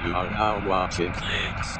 You are now watching Links.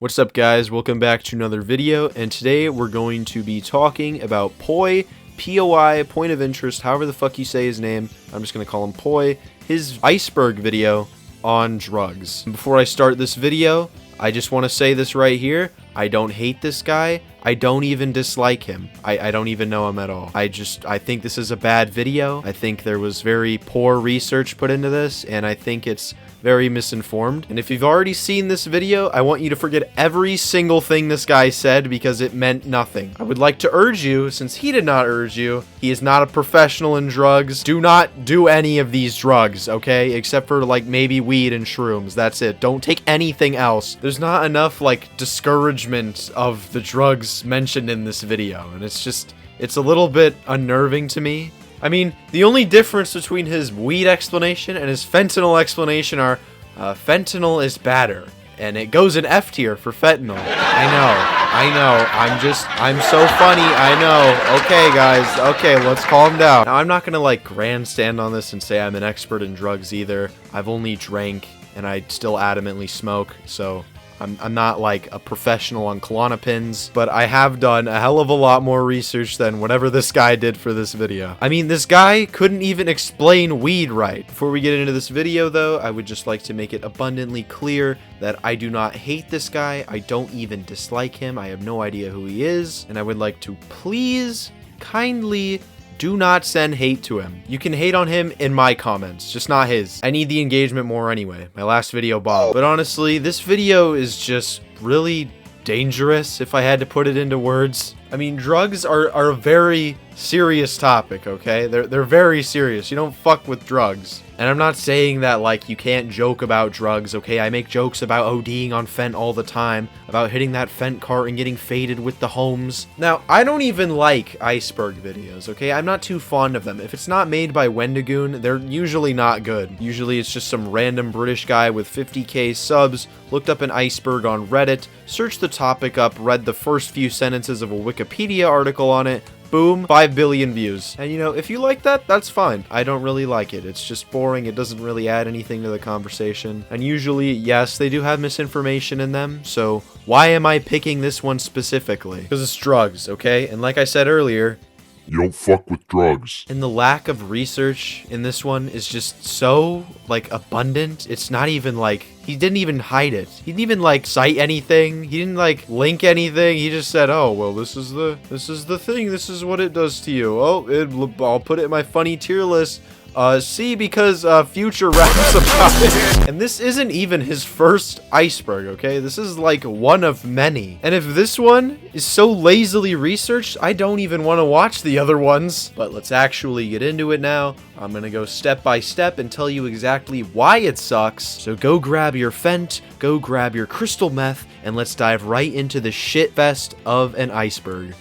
What's up, guys? Welcome back to another video, and today we're going to be talking about ᴘᴏ, P-O-I, point of interest, however the fuck you say his name. I'm just gonna call him ᴘᴏ, his iceberg video on drugs. And before I start this video, I just want to say this right here. I don't hate this guy. I don't even dislike him. I don't even know him at all. I think this is a bad video. I think there was very poor research put into this, and I think it's very misinformed. And if you've already seen this video, I want you to forget every single thing this guy said because it meant nothing. I would like to urge you, since he did not urge you, he is not a professional in drugs. Do not do any of these drugs, okay? Except for like maybe weed and shrooms. That's it. Don't take anything else. There's not enough like discouragement of the drugs mentioned in this video, and it's a little bit unnerving to me. I mean, the only difference between his weed explanation and his fentanyl explanation are fentanyl is badder, and it goes in F tier for fentanyl. I know, I'm so funny, I know. Okay, guys, okay, let's calm down. Now, I'm not gonna like grandstand on this and say I'm an expert in drugs either. I've only drank, and I still adamantly smoke, so I'm not like a professional on Klonopins, but I have done a hell of a lot more research than whatever this guy did for this video. I mean, this guy couldn't even explain weed right. Before we get into this video though, I would just like to make it abundantly clear that I do not hate this guy. I don't even dislike him. I have no idea who he is, and I would like to please, kindly, do not send hate to him. You can hate on him in my comments, just not his. I need the engagement more anyway. My last video bombed. But honestly, this video is just really dangerous, if I had to put it into words. I mean, drugs are a very serious topic, okay? They're very serious. You don't fuck with drugs. And I'm not saying that, like, you can't joke about drugs, okay? I make jokes about ODing on Fent all the time, about hitting that Fent cart and getting faded with the homes. Now, I don't even like iceberg videos, okay? I'm not too fond of them. If it's not made by ᴜᴜᴜ, they're usually not good. Usually it's just some random British guy with 50k subs, looked up an iceberg on Reddit, searched the topic up, read the first few sentences of a Wikipedia article on it, boom, 5 billion views. And you know, if you like that, that's fine. I don't really like it. It's just boring. It doesn't really add anything to the conversation. And usually, yes, they do have misinformation in them. So why am I picking this one specifically? Because it's drugs, okay? And like I said earlier, you don't fuck with drugs. and the lack of research in this one is just so, like, abundant. It's not even, like, he didn't even hide it. He didn't even, like, cite anything. He didn't, like, link anything. He just said, oh, well, this is the thing. This is what it does to you. Oh, I'll put it in my funny tier list. See, because Future raps about it. And this isn't even his first iceberg, okay? This is like one of many. And if this one is so lazily researched, I don't even want to watch the other ones. But let's actually get into it now. I'm gonna go step by step and tell you exactly why it sucks. So go grab your Fent, go grab your crystal meth, and let's dive right into the shit fest of an iceberg.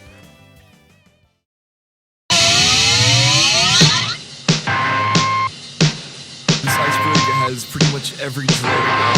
Has pretty much every drug out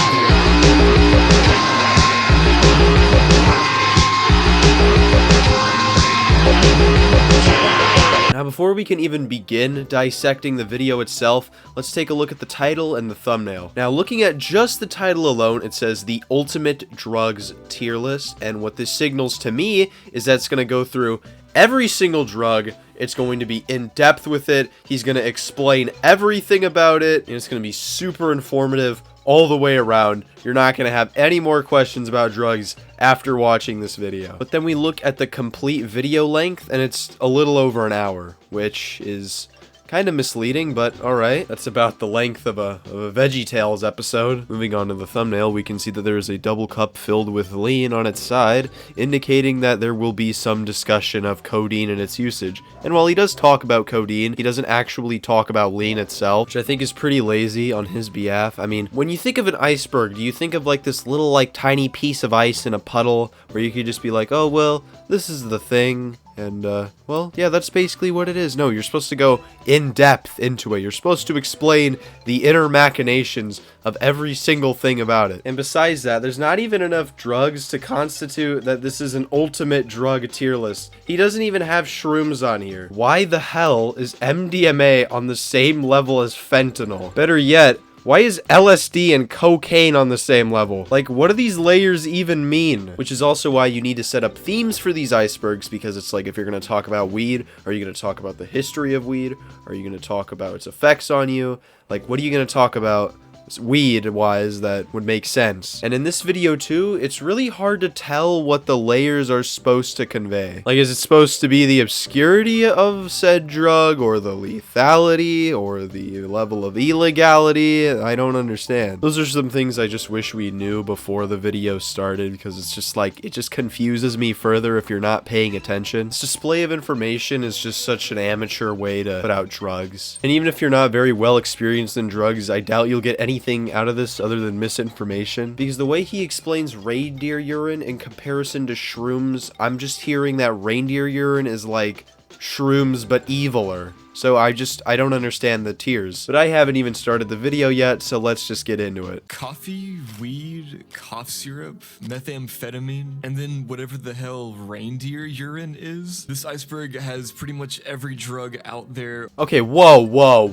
there. Now, before we can even begin dissecting the video itself, let's take a look at the title and the thumbnail. Now, looking at just the title alone, it says the ultimate drugs tier list, and what this signals to me is that it's going to go through every single drug. It's going to be in depth with it. He's going to explain everything about it, and it's going to be super informative all the way around. You're not going to have any more questions about drugs after watching this video. But then we look at the complete video length, and it's a little over an hour, which is kind of misleading, but alright. That's about the length of a VeggieTales episode. Moving on to the thumbnail, we can see that there is a double cup filled with lean on its side, indicating that there will be some discussion of codeine and its usage. And while he does talk about codeine, he doesn't actually talk about lean itself, which I think is pretty lazy on his behalf. I mean, when you think of an iceberg, do you think of like this little like tiny piece of ice in a puddle Or you could just be like, oh, well, this is the thing. And, well, yeah, that's basically what it is. No, you're supposed to go in depth into it. You're supposed to explain the inner machinations of every single thing about it. And besides that, there's not even enough drugs to constitute that this is an ultimate drug tier list. He doesn't even have shrooms on here. Why the hell is MDMA on the same level as fentanyl? Better yet, why is LSD and cocaine on the same level? Like, what do these layers even mean? Which is also why you need to set up themes for these icebergs, because it's like, if you're going to talk about weed, are you going to talk about the history of weed? Are you going to talk about its effects on you? Like, what are you going to talk about weed-wise that would make sense? And in this video too, it's really hard to tell what the layers are supposed to convey. Like, is it supposed to be the obscurity of said drug, or the lethality, or the level of illegality? I don't understand. Those are some things I just wish we knew before the video started, because it's just like, it just confuses me further if you're not paying attention. This display of information is just such an amateur way to put out drugs. And even if you're not very well experienced in drugs, I doubt you'll get anything out of this other than misinformation, because the way he explains reindeer urine in comparison to shrooms, I'm just hearing that reindeer urine is like shrooms but eviler. So I don't understand the tiers. But I haven't even started the video yet, so let's just get into it. Coffee, weed, cough syrup, methamphetamine, and then whatever the hell reindeer urine is. This iceberg has pretty much every drug out there. Okay, whoa, what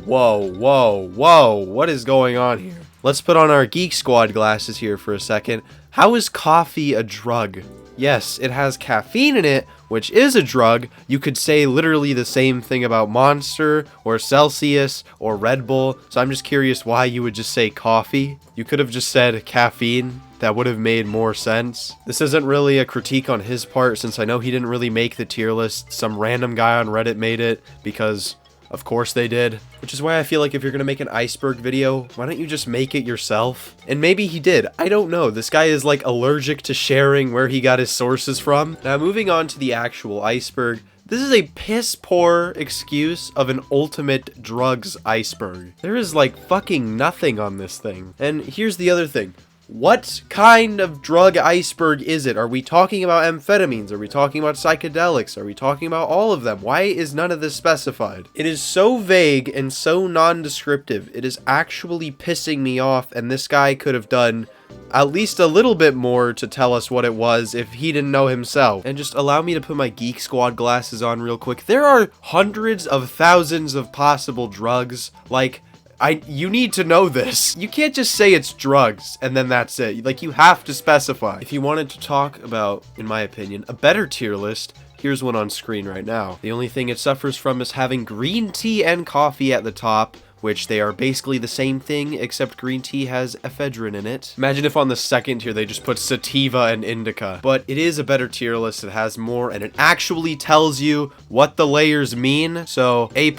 is going on here? Let's put on our Geek Squad glasses here for a second. How is coffee a drug? Yes, it has caffeine in it, which is a drug. You could say literally the same thing about Monster, or Celsius, or Red Bull. So I'm just curious why you would just say coffee. You could have just said caffeine. That would have made more sense. This isn't really a critique on his part, since I know he didn't really make the tier list. Some random guy on Reddit made it, because of course they did. Which is why I feel like if you're gonna make an iceberg video, why don't you just make it yourself? And maybe he did. I don't know. This guy is like allergic to sharing where he got his sources from. Now moving on to the actual iceberg. This is a piss poor excuse of an ultimate drugs iceberg. There is like fucking nothing on this thing. And here's the other thing. What kind of drug iceberg is it? Are we talking about amphetamines? Are we talking about psychedelics? Are we talking about all of them? Why is none of this specified? It is so vague and so non-descriptive. It is actually pissing me off, and this guy could have done at least a little bit more to tell us what it was if he didn't know himself. And just allow me to put my Geek Squad glasses on real quick. There are hundreds of thousands of possible drugs. Like, you need to know this. You can't just say it's drugs and then that's it. Like, you have to specify. If you wanted to talk about, in my opinion, a better tier list, here's one on screen right now. The only thing it suffers from is having green tea and coffee at the top, which they are basically the same thing, except green tea has ephedrine in it. Imagine if on the second tier they just put sativa and indica. But it is a better tier list. It has more, and it actually tells you what the layers mean. So A+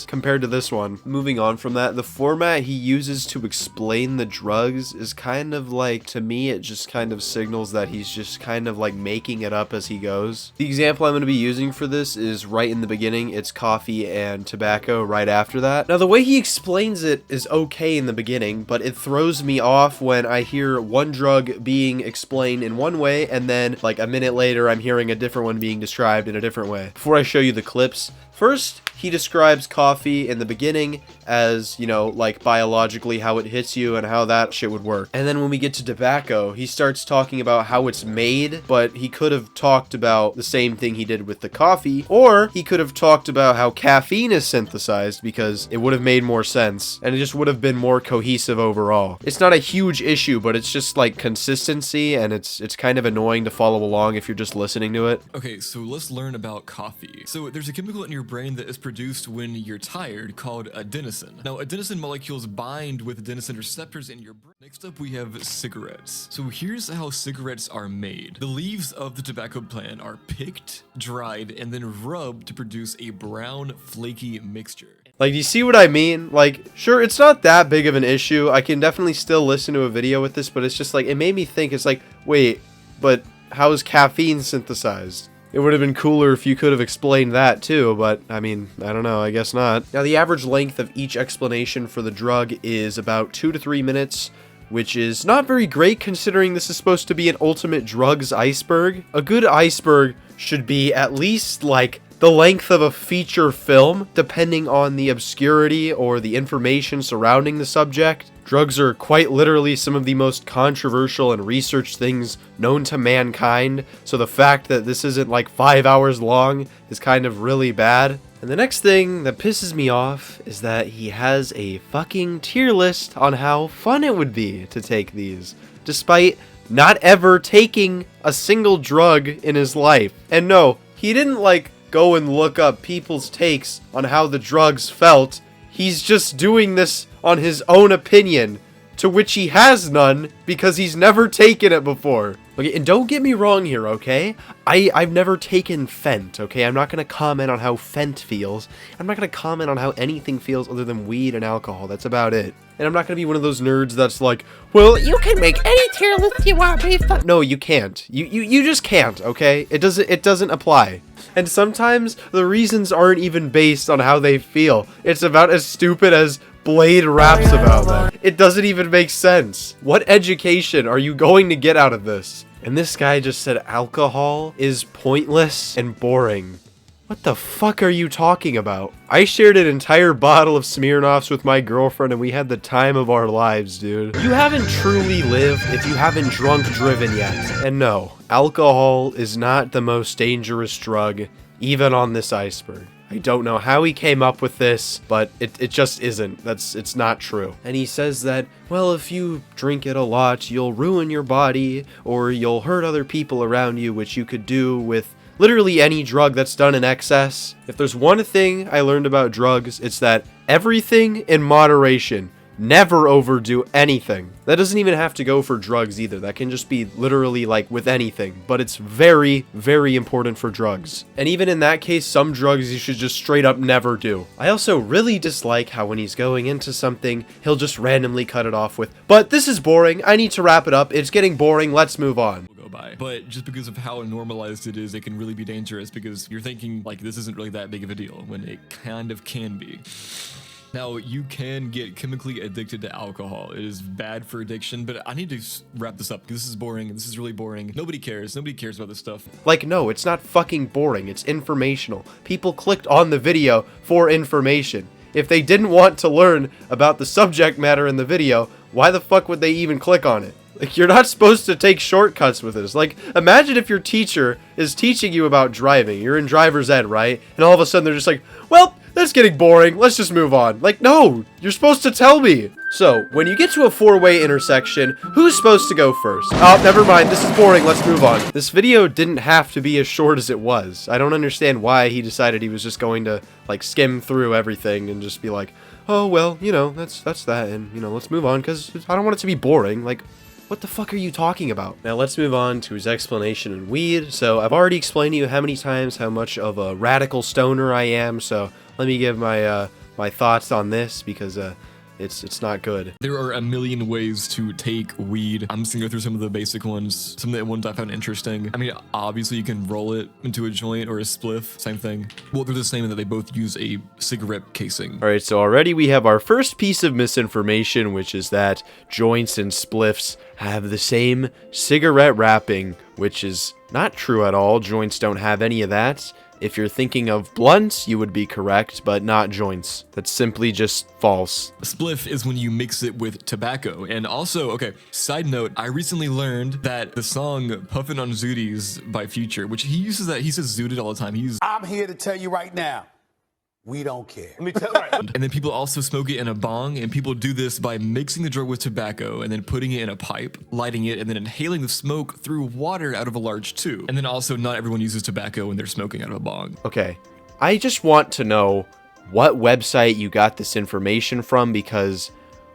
compared to this one. Moving on from that, the format he uses to explain the drugs is kind of like, to me, it just kind of signals that he's just kind of like making it up as he goes. The example I'm going to be using for this is right in the beginning. It's coffee and tobacco right after that. Now, the way he explains it is okay in the beginning, but it throws me off when I hear one drug being explained in one way, and then like a minute later I'm hearing a different one being described in a different way. Before I show you the clips, first he describes coffee in the beginning as, you know, like biologically how it hits you and how that shit would work. And then when we get to tobacco, he starts talking about how it's made, but he could have talked about the same thing he did with the coffee, or he could have talked about how caffeine is synthesized, because it would have made more sense and it just would have been more cohesive overall. It's not a huge issue, but it's just like consistency, and it's kind of annoying to follow along if you're just listening to it. Okay, so let's learn about coffee. So there's a chemical in your brain that is produced when you're tired called adenosine. Now, adenosine molecules bind with adenosine receptors in your brain. Next up, we have cigarettes. So here's how cigarettes are made. The leaves of the tobacco plant are picked, dried, and then rubbed to produce a brown, flaky mixture. Like, do you see what I mean? Like, sure, it's not that big of an issue. I can definitely still listen to a video with this, but it's just like, it made me think, it's like, wait, but how is caffeine synthesized? It would have been cooler if you could have explained that too, but I mean, I don't know, I guess not. Now, the average length of each explanation for the drug is about 2 to 3 minutes, which is not very great considering this is supposed to be an ultimate drugs iceberg. A good iceberg should be at least like the length of a feature film, depending on the obscurity or the information surrounding the subject. Drugs are quite literally some of the most controversial and researched things known to mankind, so the fact that this isn't like 5 hours long is kind of really bad. And the next thing that pisses me off is that he has a fucking tier list on how fun it would be to take these, despite not ever taking a single drug in his life. And no, he didn't like go and look up people's takes on how the drugs felt. He's just doing this on his own opinion, to which he has none because he's never taken it before. Okay, and don't get me wrong here, okay? I've never taken Fent, okay? I'm not gonna comment on how Fent feels. I'm not gonna comment on how anything feels other than weed and alcohol. That's about it. And I'm not gonna be one of those nerds that's like, well, you can make any tier list you want based on... No, you can't. You just can't, okay? It doesn't apply. And sometimes the reasons aren't even based on how they feel. It's about as stupid as Blade raps about them. It doesn't even make sense. What education are you going to get out of this? And this guy just said alcohol is pointless and boring. What the fuck are you talking about? I shared an entire bottle of Smirnoffs with my girlfriend and we had the time of our lives, dude. You haven't truly lived if you haven't drunk driven yet. And no, alcohol is not the most dangerous drug, even on this iceberg. I don't know how he came up with this, but it just isn't. It's not true. And he says that, well, if you drink it a lot, you'll ruin your body, or you'll hurt other people around you, which you could do with literally any drug that's done in excess. If there's one thing I learned about drugs, it's that everything in moderation. Never overdo anything. That doesn't even have to go for drugs either. That can just be literally like with anything, but it's very, very important for drugs. And even in that case, some drugs you should just straight up never do. I also really dislike how when he's going into something, he'll just randomly cut it off with, but this is boring. I need to wrap it up. It's getting boring. Let's move on. By. But just because of how normalized it is, it can really be dangerous because you're thinking like this isn't really that big of a deal when it kind of can be. Now, you can get chemically addicted to alcohol. It is bad for addiction, but I need to wrap this up because this is boring. This is really boring. Nobody cares. Nobody cares about this stuff. Like, no, it's not fucking boring. It's informational. People clicked on the video for information. If they didn't want to learn about the subject matter in the video, why the fuck would they even click on it? Like, you're not supposed to take shortcuts with this. Like, imagine if your teacher is teaching you about driving. You're in driver's ed, right? And all of a sudden they're just like, well, that's getting boring. Let's just move on. Like, no, you're supposed to tell me. So, when you get to a four-way intersection, who's supposed to go first? Oh, never mind. This is boring. Let's move on. This video didn't have to be as short as it was. I don't understand why he decided he was just going to, like, skim through everything and just be like, oh, well, you know, that's that. And, you know, let's move on because I don't want it to be boring. Like, what the fuck are you talking about? Now let's move on to his explanation in weed. So I've already explained to you how many times how much of a radical stoner I am. So let me give my my thoughts on this because it's not good. There are a million ways to take weed. I'm just gonna go through some of the basic ones, some of the ones I found interesting. I mean, obviously you can roll it into a joint or a spliff, same thing. Well, they're the same in that they both use a cigarette casing. All right, so already we have our first piece of misinformation, which is that joints and spliffs have the same cigarette wrapping, which is not true at all. Joints don't have any of that. If you're thinking of blunts, you would be correct, but not joints. That's simply just false. A spliff is when you mix it with tobacco. And also, okay, side note, I recently learned that the song Puffin' on Zooties by Future, which he uses that, he says zooted all the time. I'm here to tell you right now, we don't care. Let me tell you. And then people also smoke it in a bong, and people do this by mixing the drug with tobacco and then putting it in a pipe, lighting it, and then inhaling the smoke through water out of a large tube. And then also, not everyone uses tobacco when they're smoking out of a bong. Okay, I just want to know what website you got this information from because,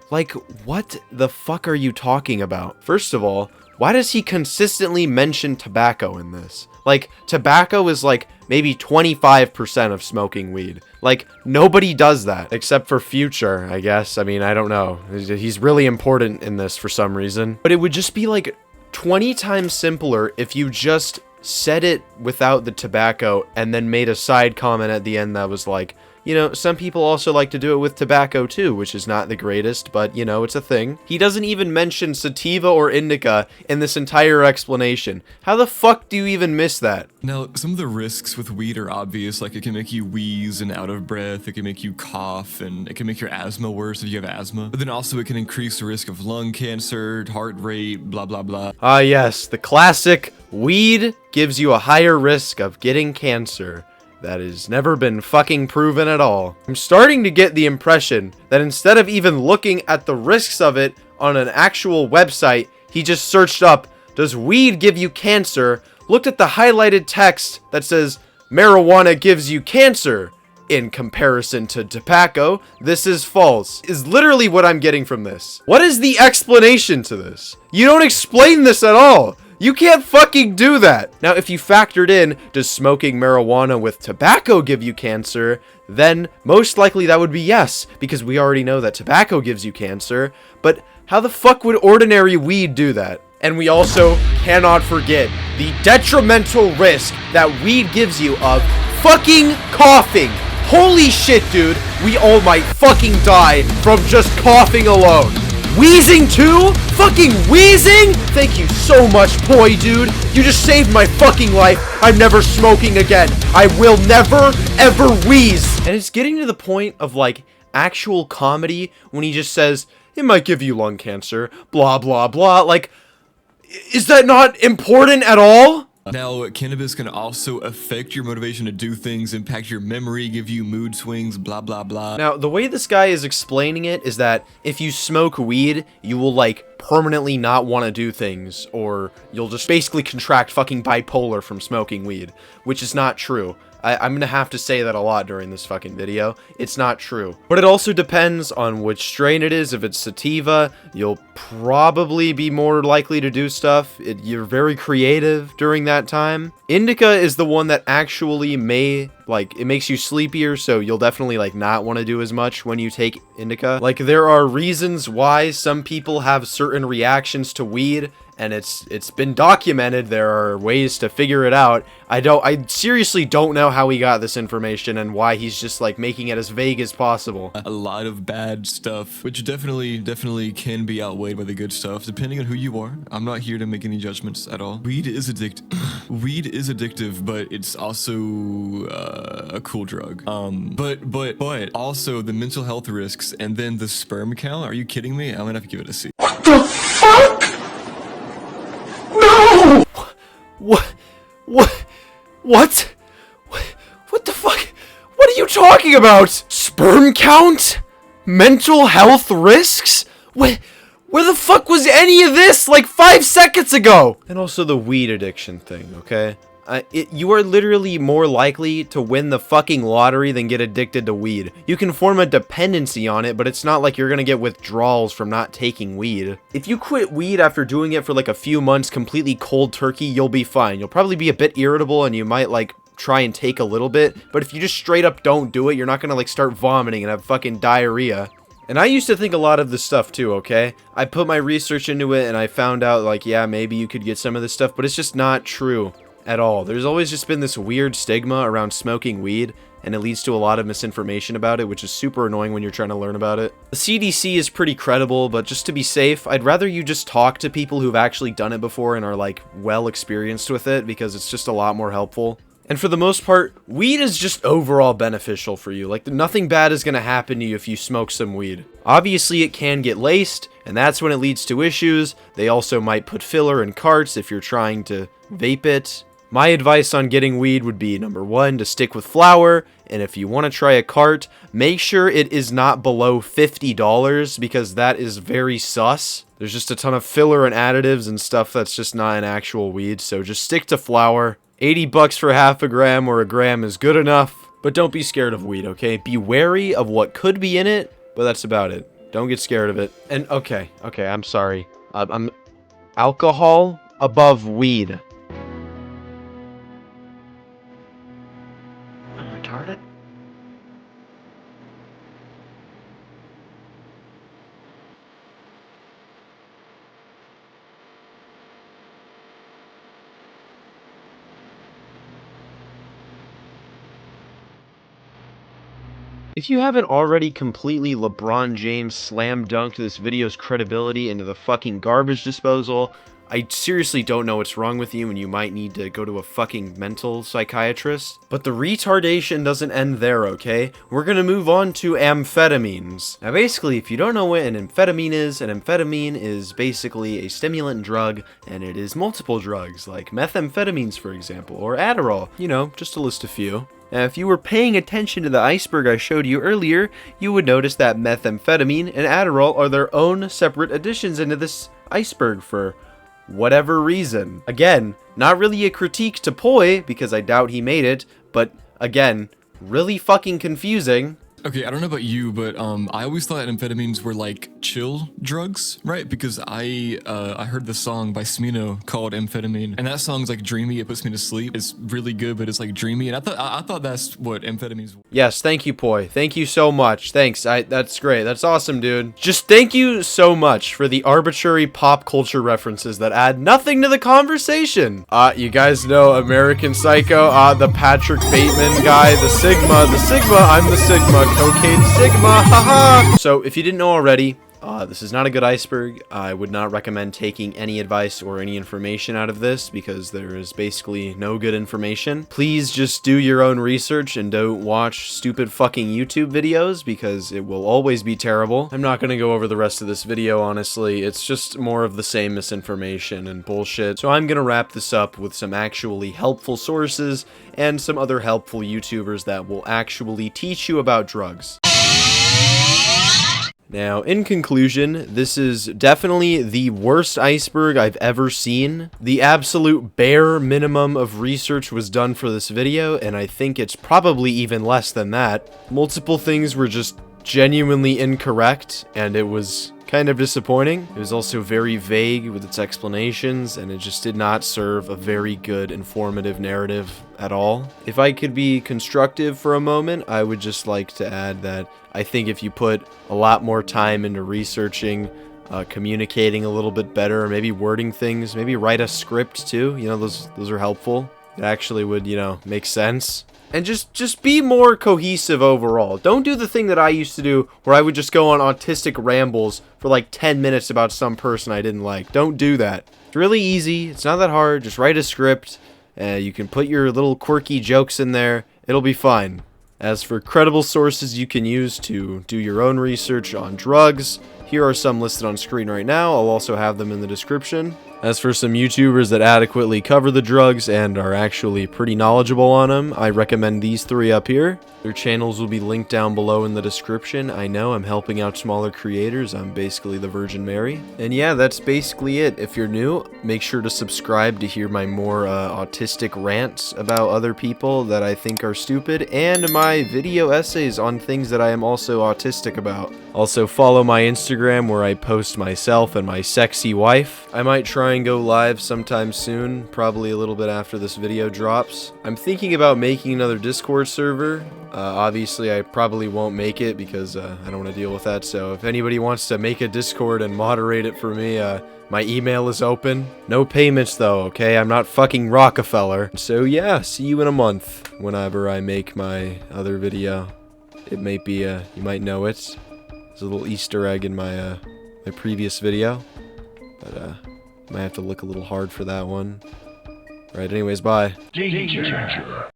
like, what the fuck are you talking about? First of all, why does he consistently mention tobacco in this? Like, tobacco is like maybe 25% of smoking weed. Like, nobody does that except for Future, I guess. I mean, I don't know. He's really important in this for some reason. But it would just be like 20 times simpler if you just said it without the tobacco and then made a side comment at the end that was like, You know, some people also like to do it with tobacco too, which is not the greatest, but you know, it's a thing. He doesn't even mention sativa or indica in this entire explanation. How the fuck do you even miss that? Now, some of the risks with weed are obvious, like it can make you wheeze and out of breath, it can make you cough, and it can make your asthma worse if you have asthma. But then also it can increase the risk of lung cancer, heart rate, blah blah blah. Ah yes, the classic weed gives you a higher risk of getting cancer. That has never been fucking proven at all. I'm starting to get the impression that instead of even looking at the risks of it on an actual website, he just searched up, does weed give you cancer? Looked at the highlighted text that says, marijuana gives you cancer. In comparison to tobacco, this is false. Is literally what I'm getting from this. What is the explanation to this? You don't explain this at all. You can't fucking do that. Now, if you factored in, does smoking marijuana with tobacco give you cancer? Then most likely that would be yes, because we already know that tobacco gives you cancer. But how the fuck would ordinary weed do that? And we also cannot forget the detrimental risk that weed gives you of fucking coughing. Holy shit, dude. We all might fucking die from just coughing alone. Wheezing too? Fucking wheezing? Thank you so much, boy, dude. You just saved my fucking life. I'm never smoking again. I will never, ever wheeze. And it's getting to the point of, like, actual comedy when he just says, it might give you lung cancer, blah, blah, blah. Like, is that not important at all? Now, cannabis can also affect your motivation to do things, impact your memory, give you mood swings, blah, blah, blah. Now, the way this guy is explaining it is that if you smoke weed, you will, like, permanently not want to do things, or you'll just basically contract fucking bipolar from smoking weed, which is not true. I'm gonna have to say that a lot during this fucking video. It's not true. But it also depends on which strain it is. If it's sativa, you'll probably be more likely to do stuff. You're very creative during that time. Indica is the one that actually may, like, it makes you sleepier, so you'll definitely, like, not want to do as much when you take indica. Like, there are reasons why some people have certain reactions to weed, and it's been documented. There are ways to figure it out. I seriously don't know how he got this information and why he's just, like, making it as vague as possible. A lot of bad stuff, which definitely can be outweighed by the good stuff, depending on who you are. I'm not here to make any judgments at all. Weed is addictive, but it's also a cool drug. But also the mental health risks, and then the sperm count. Are you kidding me? I'm gonna have to give it a C. What the fuck? No! What the fuck? What are you talking about? Sperm count? Mental health risks? Where the fuck was any of this like 5 seconds ago? And also the weed addiction thing, okay? You are literally more likely to win the fucking lottery than get addicted to weed. You can form a dependency on it, but it's not like you're gonna get withdrawals from not taking weed. If you quit weed after doing it for like a few months completely cold turkey, you'll be fine. You'll probably be a bit irritable and you might like try and take a little bit, but if you just straight up don't do it, you're not gonna like start vomiting and have fucking diarrhea. And I used to think a lot of this stuff too, okay? I put my research into it and I found out like, yeah, maybe you could get some of this stuff, but it's just not true at all. There's always just been this weird stigma around smoking weed, and it leads to a lot of misinformation about it, which is super annoying when you're trying to learn about it. The CDC is pretty credible, but just to be safe, I'd rather you just talk to people who've actually done it before and are like well experienced with it, because it's just a lot more helpful. And for the most part, weed is just overall beneficial for you. Like, nothing bad is going to happen to you if you smoke some weed. Obviously, it can get laced, and that's when it leads to issues. They also might put filler in carts if you're trying to vape it. My advice on getting weed would be, number 1, to stick with flour, and if you want to try a cart, make sure it is not below $50, because that is very sus. There's just a ton of filler and additives and stuff that's just not an actual weed, so just stick to flour. 80 bucks for half a gram or a gram is good enough, but don't be scared of weed, okay? Be wary of what could be in it, but that's about it. Don't get scared of it. And okay, I'm sorry. I'm alcohol above weed. I'm retarded? If you haven't already completely LeBron James slam dunked this video's credibility into the fucking garbage disposal, I seriously don't know what's wrong with you and you might need to go to a fucking mental psychiatrist. But the retardation doesn't end there, okay? We're gonna move on to amphetamines. Now basically, if you don't know what an amphetamine is basically a stimulant drug, and it is multiple drugs, like methamphetamines for example, or Adderall, you know, just to list a few. Now, if you were paying attention to the iceberg I showed you earlier, you would notice that methamphetamine and Adderall are their own separate additions into this iceberg for whatever reason. Again, not really a critique to ᴘᴏ, because I doubt he made it, but again, really fucking confusing. Okay, I don't know about you, but I always thought amphetamines were like chill drugs, right? Because I heard the song by Smino called Amphetamine, and that song's like dreamy. It puts me to sleep. It's really good, but it's like dreamy, and I thought that's what amphetamines were. Yes, thank you, ᴘᴏ. Thank you so much. Thanks. That's great. That's awesome, dude. Just thank you so much for the arbitrary pop culture references that add nothing to the conversation. You guys know American Psycho, the Patrick Bateman guy, the Sigma, I'm the Sigma. Cocaine Sigma, haha! So, if you didn't know already, this is not a good iceberg. I would not recommend taking any advice or any information out of this because there is basically no good information. Please just do your own research and don't watch stupid fucking YouTube videos because it will always be terrible. I'm not gonna go over the rest of this video, honestly. It's just more of the same misinformation and bullshit. So I'm gonna wrap this up with some actually helpful sources and some other helpful YouTubers that will actually teach you about drugs. Now, in conclusion, this is definitely the worst iceberg I've ever seen. The absolute bare minimum of research was done for this video, and I think it's probably even less than that. Multiple things were just genuinely incorrect, and it was kind of disappointing. It was also very vague with its explanations, and it just did not serve a very good informative narrative at all. If I could be constructive for a moment, I would just like to add that I think if you put a lot more time into researching, communicating a little bit better, maybe wording things, maybe write a script too, you know, those are helpful. It actually would, you know, make sense. And just be more cohesive overall. Don't do the thing that I used to do where I would just go on autistic rambles for like 10 minutes about some person I didn't like. Don't do that. It's really easy. It's not that hard. Just write a script. You can put your little quirky jokes in there. It'll be fine. As for credible sources you can use to do your own research on drugs, here are some listed on screen right now. I'll also have them in the description. As for some YouTubers that adequately cover the drugs and are actually pretty knowledgeable on them, I recommend these three up here. Their channels will be linked down below in the description. I know I'm helping out smaller creators. I'm basically the Virgin Mary. And yeah, that's basically it. If you're new, make sure to subscribe to hear my more autistic rants about other people that I think are stupid, and my video essays on things that I am also autistic about. Also follow my Instagram where I post myself and my sexy wife. I might try and go live sometime soon, probably a little bit after this video drops. I'm thinking about making another Discord server. Obviously, I probably won't make it because I don't want to deal with that. So if anybody wants to make a Discord and moderate it for me, my email is open. No payments though, okay? I'm not fucking Rockefeller. So yeah, see you in a month whenever I make my other video. It may be, you might know it. There's a little Easter egg in my my previous video, but might have to look a little hard for that one. Right, anyways, bye. Danger.